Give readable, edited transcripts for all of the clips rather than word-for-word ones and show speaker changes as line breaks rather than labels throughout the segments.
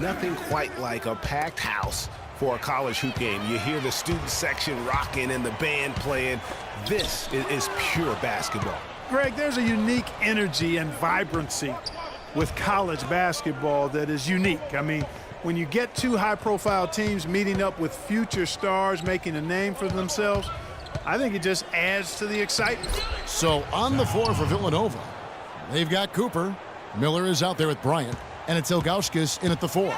nothing quite like a packed house for a college hoop game. You hear the student section rocking and the band playing. This is pure basketball.
Greg, there's a unique energy and vibrancy with college basketball that is unique. I mean, when you get two high-profile teams meeting up with future stars making a name for themselves, I think it just adds to the excitement.
So on the floor for Villanova, they've got Cooper. Miller is out there with Bryant, and it's Ilgauskas in at the 4.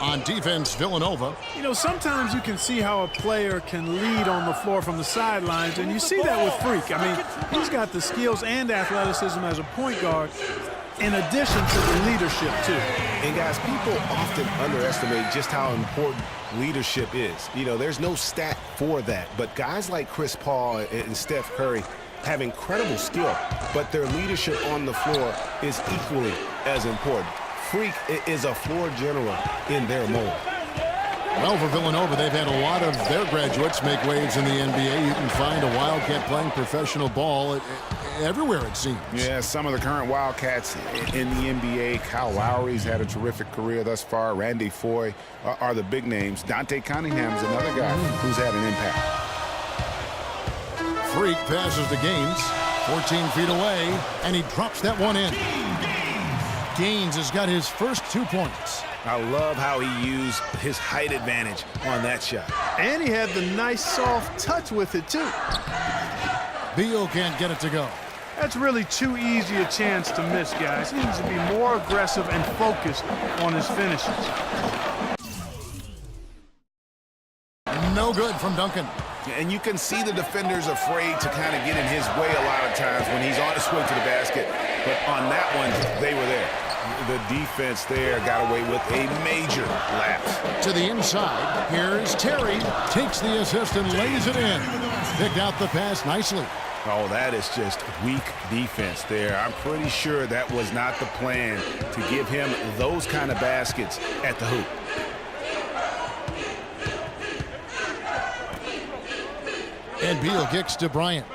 On defense, Villanova.
You know, sometimes you can see how a player can lead on the floor from the sidelines, and you see that with Freak. I mean, he's got the skills and athleticism as a point guard, in addition to the leadership, too.
And, guys, people often underestimate just how important leadership is. You know, there's no stat for that, but guys like Chris Paul and Steph Curry have incredible skill, but their leadership on the floor is equally as important. Freak is a floor general in their mold.
Well, for Villanova, they've had a lot of their graduates make waves in the NBA. You can find a Wildcat playing professional ball everywhere, it seems.
Yeah, some of the current Wildcats in the NBA. Kyle Lowry's had a terrific career thus far. Randy Foye are the big names. Dante Cunningham's another guy who's had an impact.
Freak passes to Gaines, 14 feet away, and he drops that one in. Gaines has got his first 2 points.
I love how he used his height advantage on that shot.
And he had the nice soft touch with it, too.
Beal can't get it to go.
That's really too easy a chance to miss, guys. He needs to be more aggressive and focused on his finishes.
No good from Duncan.
And you can see the defenders afraid to kind of get in his way a lot of times when he's on his way to the basket. But on that one, they were there. The defense there got away with a major lapse.
To the inside, here's Terry. Takes the assist and lays it in. Picked out the pass nicely.
Oh, that is just weak defense there. I'm pretty sure that was not the plan to give him those kind of baskets at the hoop.
And Beal kicks to Bryant.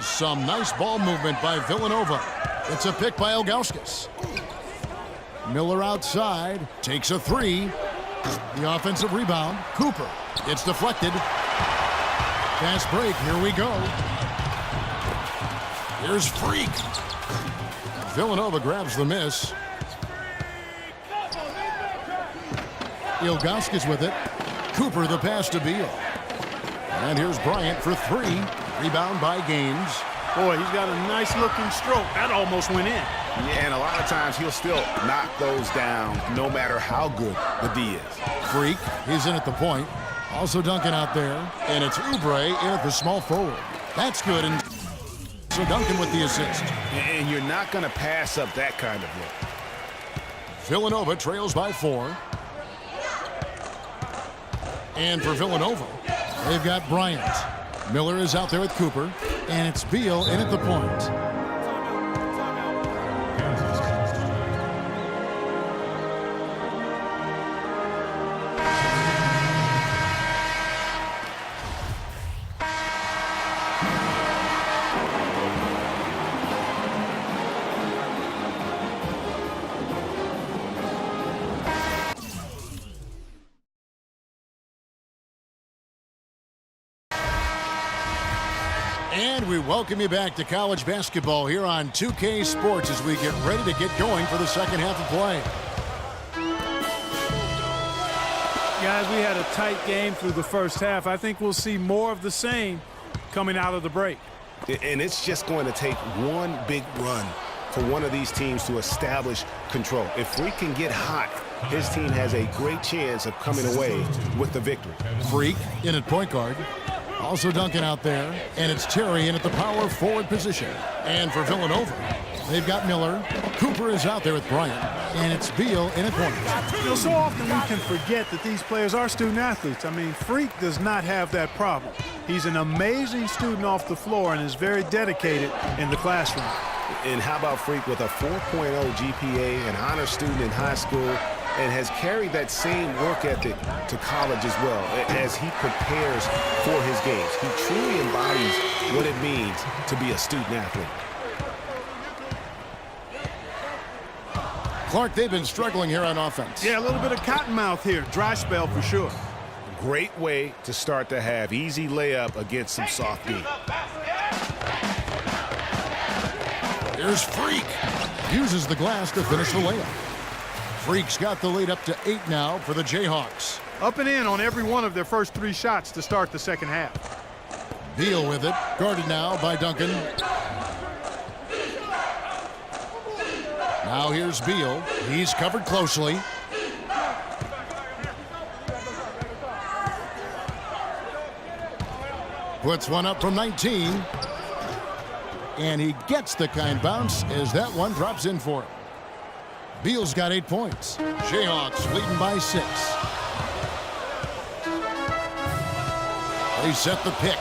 Some nice ball movement by Villanova. It's a pick by Ilgauskas. Miller outside, takes a 3. The offensive rebound, Cooper. It's deflected. Fast break, here we go. Here's Freak. Villanova grabs the miss. Ilgauskas with it. Cooper the pass to Beal. And here's Bryant for 3. Rebound by Gaines.
Boy, he's got a nice-looking stroke. That almost went in.
Yeah, and a lot of times he'll still knock those down no matter how good the D is.
Freak, he's in at the point. Also Duncan out there. And it's Oubre in at the small forward. That's good. And so Duncan with the assist.
And you're not going to pass up that kind of look.
Villanova trails by 4. And for Villanova, they've got Bryant. Miller is out there with Cooper. And it's Beal in at the point. And we welcome you back to college basketball here on 2K Sports as we get ready to get going for the second half of play.
Guys, we had a tight game through the first half. I think we'll see more of the same coming out of the break.
And it's just going to take one big run for one of these teams to establish control. If Freak can get hot, his team has a great chance of coming away with the victory.
Freak in at point guard. Also Duncan out there, and it's Terry in at the power forward position. And for Villanova, they've got Miller. Cooper is out there with Bryant, and it's Beal in at point.
You know, so often we can forget that these players are student athletes. I mean, Freak does not have that problem. He's an amazing student off the floor and is very dedicated in the classroom.
And how about Freak with a 4.0 GPA, an honor student in high school, and has carried that same work ethic to college as well as he prepares for his games. He truly embodies what it means to be a student athlete.
Clark, they've been struggling here on offense.
Yeah, a little bit of cottonmouth here. Dry spell for sure.
Great way to start the half. Easy layup against some soft D.
Here's Freak. Uses the glass to finish the layup. Freak's got the lead up to 8 now for the Jayhawks.
Up and in on every one of their first 3 shots to start the second half.
Beal with it. Guarded now by Duncan. Now here's Beal. He's covered closely. Puts one up from 19. And he gets the kind bounce as that one drops in for him. Beal's got 8 points. Jayhawks leading by 6. They set the pick.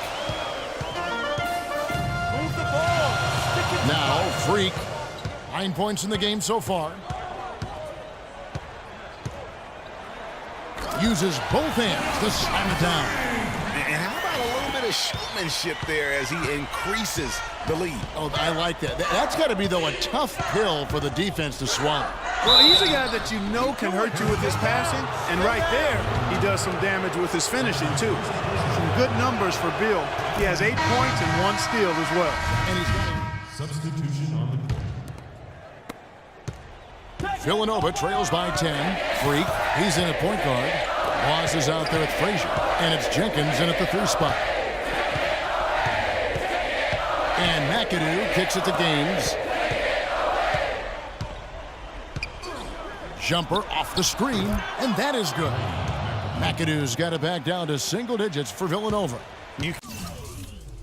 Move the ball. Stick it.
Now Freak. 9 points in the game so far. Uses both hands to slam it down.
And how about a little bit of showmanship there as he increases the lead?
Oh, I like that. That's got to be, though, a tough pill for the defense to swallow.
Well, he's a guy that you know can hurt you with his passing, and right there, he does some damage with his finishing, too. Some good numbers for Beal. He has 8 points and 1 steal as well.
And he's got
Substitution on the court.
Villanova trails by 10. Freak, he's in at point guard. Boss is out there at Frazier. And it's Jenkins in at the 3 spot. And McAdoo kicks it to Gaines. Jumper off the screen, and that is good. McAdoo's got it back down to single digits for Villanova.
You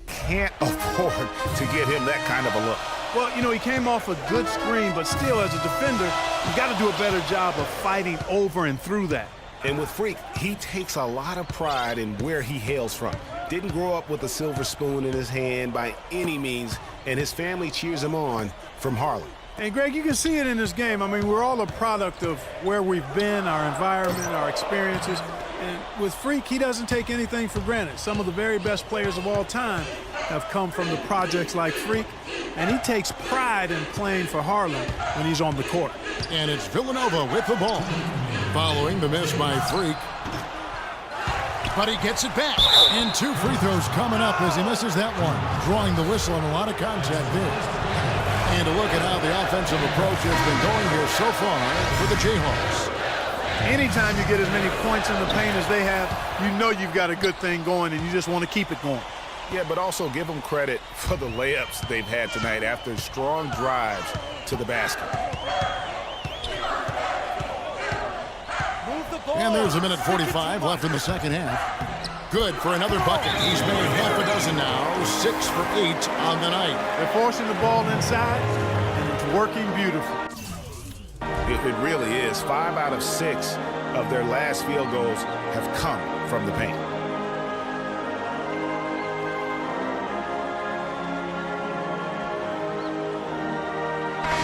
can't afford to get him that kind of a look.
Well, you know, he came off a good screen, but still, as a defender, you got to do a better job of fighting over and through that.
And with Freak, he takes a lot of pride in where he hails from. Didn't grow up with a silver spoon in his hand by any means, and his family cheers him on from Harlem.
And, Greg, you can see it in this game. I mean, we're all a product of where we've been, our environment, our experiences. And with Freak, he doesn't take anything for granted. Some of the very best players of all time have come from the projects like Freak, and he takes pride in playing for Harlem when he's on the court.
And it's Villanova with the ball. Following the miss by Freak. But he gets it back. And 2 free throws coming up as he misses that one. Drawing the whistle and a lot of contact there. And a look at how the offensive approach has been going here so far for the Jayhawks.
Anytime you get as many points in the paint as they have, you know you've got a good thing going, and you just want to keep it going.
Yeah, but also give them credit for the layups they've had tonight after strong drives to the basket.
Move the ball.
And there's a minute 45 left in the second half. Good for another bucket. He's made half a dozen now. 6 for 8 on the night.
They're forcing the ball inside, and it's working beautifully.
It really is. 5 out of 6 of their last field goals have come from the paint.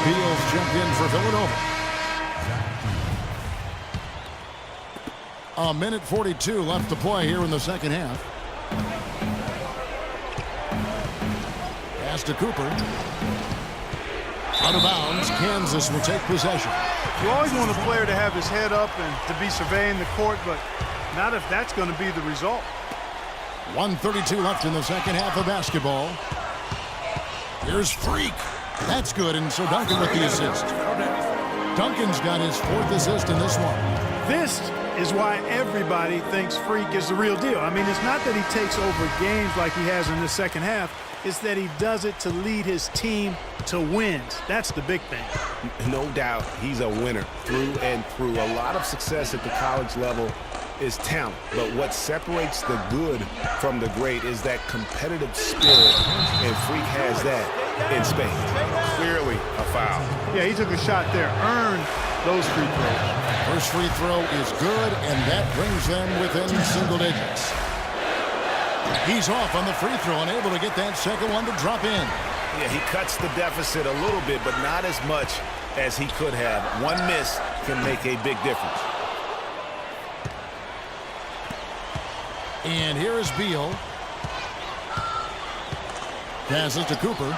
Beal's jumped in for Villanova. A minute 42 left to play here in the second half. Pass to Cooper. Out of bounds. Kansas will take possession.
You always want a player to have his head up and to be surveying the court, but not if that's going to be the result.
1:32 left in the second half of basketball. Here's Freak. That's good, and so Duncan with the assist. Duncan's got his 4th assist in this one.
This is why everybody thinks Freak is the real deal. I mean, it's not that he takes over games like he has in the second half. It's that he does it to lead his team to wins. That's the big thing.
No doubt he's a winner through and through. A lot of success at the college level is talent, but what separates the good from the great is that competitive spirit, and Freak has that in spades. Clearly a foul.
Yeah, he took a shot there, earned those free throws.
First free throw is good, and that brings them within single digits. He's off on the free throw and able to get that second one to drop in.
Yeah, he cuts the deficit a little bit, but not as much as he could have. One miss can make a big difference.
And here is Beal. Passes to Cooper.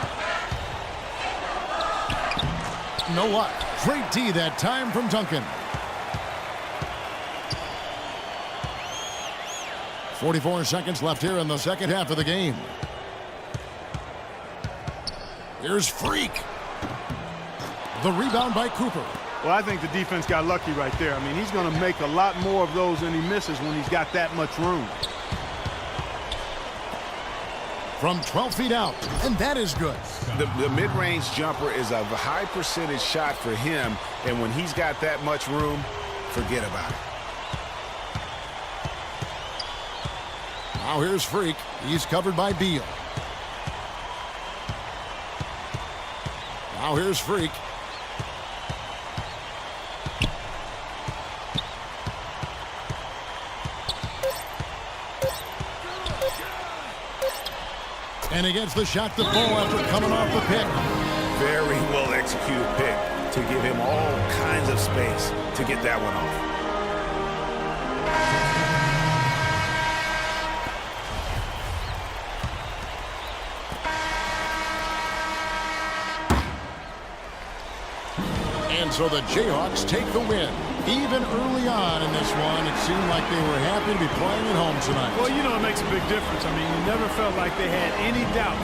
No luck. Great D that time from Duncan. 44 seconds left here in the second half of the game. Here's Freak. The rebound by Cooper.
Well, I think the defense got lucky right there. I mean, he's going to make a lot more of those than he misses when he's got that much room.
From 12 feet out, and that is good.
The mid-range jumper is a high percentage shot for him, and when he's got that much room, forget about it.
Now here's Freak. He's covered by Beal. Now here's Freak. And he gets the shot to Ball after coming off the pick.
Very well executed pick to give him all kinds of space to get that one off.
And so the Jayhawks take the win. Even early on in this one, it seemed like they were happy to be playing at home tonight.
Well, you know, it makes a big difference. I mean, you never felt like they had any doubt.